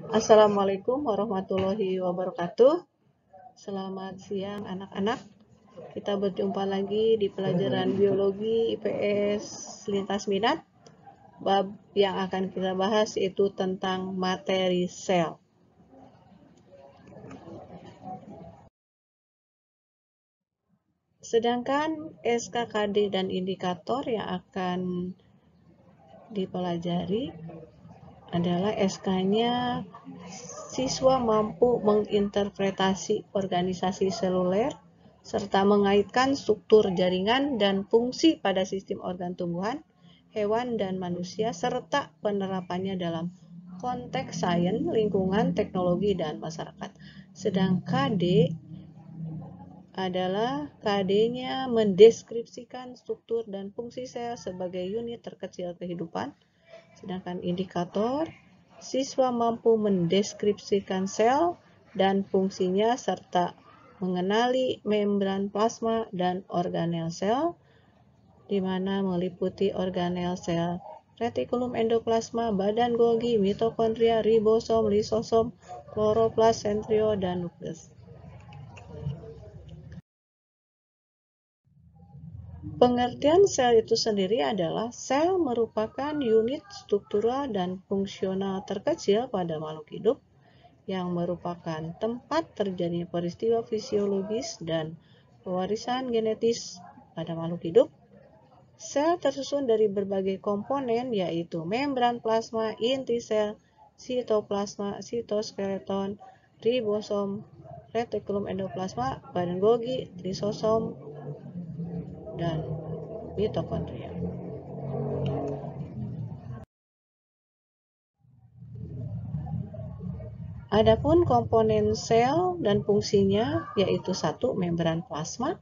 Assalamualaikum warahmatullahi wabarakatuh. Selamat siang anak-anak. Kita berjumpa lagi di pelajaran biologi IPS lintas minat. Bab yang akan kita bahas yaitu tentang materi sel. Sedangkan SKKD dan indikator yang akan dipelajari adalah SK-nya siswa mampu menginterpretasi organisasi seluler serta mengaitkan struktur jaringan dan fungsi pada sistem organ tumbuhan, hewan, dan manusia serta penerapannya dalam konteks sains, lingkungan, teknologi, dan masyarakat. Sedang KD adalah KD-nya mendeskripsikan struktur dan fungsi sel sebagai unit terkecil kehidupan. Sedangkan indikator, siswa mampu mendeskripsikan sel dan fungsinya serta mengenali membran plasma dan organel sel, di mana meliputi organel sel, retikulum endoplasma, badan Golgi, mitokondria, ribosom, lisosom, kloroplas, sentrio, dan nukleus. Pengertian sel itu sendiri adalah sel merupakan unit struktural dan fungsional terkecil pada makhluk hidup yang merupakan tempat terjadinya peristiwa fisiologis dan pewarisan genetis pada makhluk hidup. Sel tersusun dari berbagai komponen yaitu membran plasma, inti sel, sitoplasma, sitoskeleton, ribosom, retikulum endoplasma, badan Golgi, lisosom, dan mitokondria. Adapun komponen sel dan fungsinya yaitu satu, membran plasma.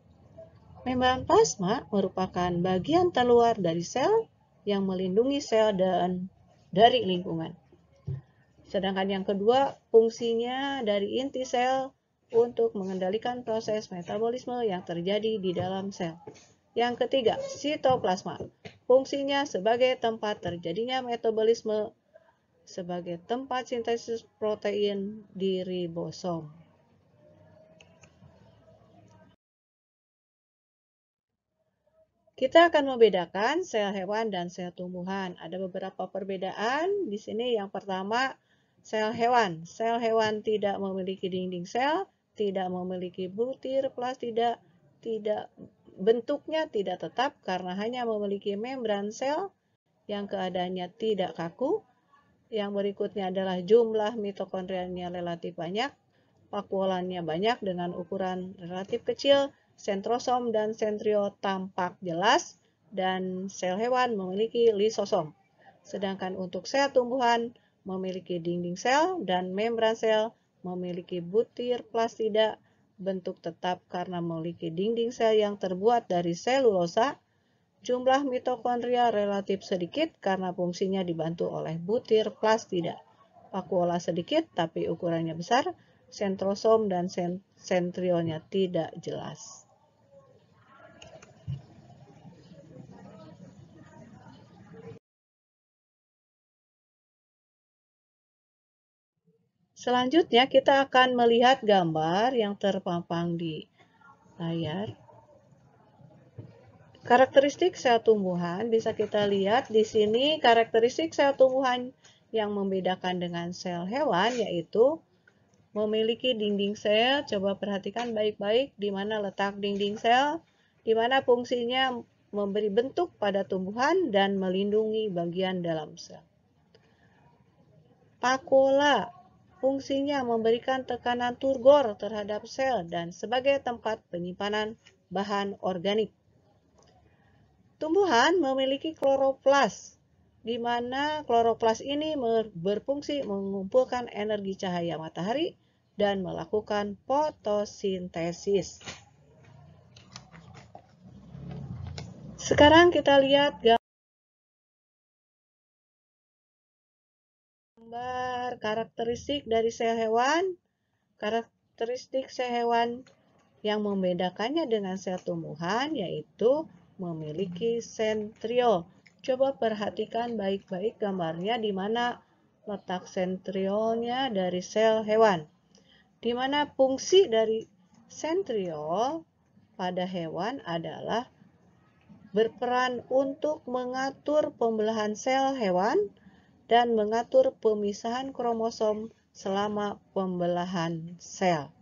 Membran plasma merupakan bagian terluar dari sel yang melindungi sel dan dari lingkungan. Sedangkan yang kedua, fungsinya dari inti sel untuk mengendalikan proses metabolisme yang terjadi di dalam sel. Yang ketiga, sitoplasma. Fungsinya sebagai tempat terjadinya metabolisme sebagai tempat sintesis protein di ribosom. Kita akan membedakan sel hewan dan sel tumbuhan. Ada beberapa perbedaan. Di sini yang pertama, sel hewan. Sel hewan tidak memiliki dinding sel, tidak memiliki butir plastida, bentuknya tidak tetap karena hanya memiliki membran sel yang keadaannya tidak kaku. Yang berikutnya adalah jumlah mitokondrianya relatif banyak, vakuolannya banyak dengan ukuran relatif kecil, sentrosom dan sentrio tampak jelas, dan sel hewan memiliki lisosom. Sedangkan untuk sel tumbuhan memiliki dinding sel dan membran sel memiliki butir plastida bentuk tetap karena memiliki dinding sel yang terbuat dari selulosa. Jumlah mitokondria relatif sedikit karena fungsinya dibantu oleh butir plastida. Vakuola sedikit tapi ukurannya besar. Sentrosom dan sentrionya tidak jelas. Selanjutnya kita akan melihat gambar yang terpampang di layar. Karakteristik sel tumbuhan bisa kita lihat di sini. Karakteristik sel tumbuhan yang membedakan dengan sel hewan yaitu memiliki dinding sel. Coba perhatikan baik-baik di mana letak dinding sel, di mana fungsinya memberi bentuk pada tumbuhan dan melindungi bagian dalam sel. Vakuola fungsinya memberikan tekanan turgor terhadap sel dan sebagai tempat penyimpanan bahan organik. Tumbuhan memiliki kloroplas, di mana kloroplas ini berfungsi mengumpulkan energi cahaya matahari dan melakukan fotosintesis. Sekarang kita lihat gambar karakteristik dari sel hewan. Karakteristik sel hewan yang membedakannya dengan sel tumbuhan yaitu memiliki sentrio. Coba perhatikan baik-baik gambarnya di mana letak sentriolnya dari sel hewan, di mana fungsi dari sentriol pada hewan adalah berperan untuk mengatur pembelahan sel hewan dan mengatur pemisahan kromosom selama pembelahan sel.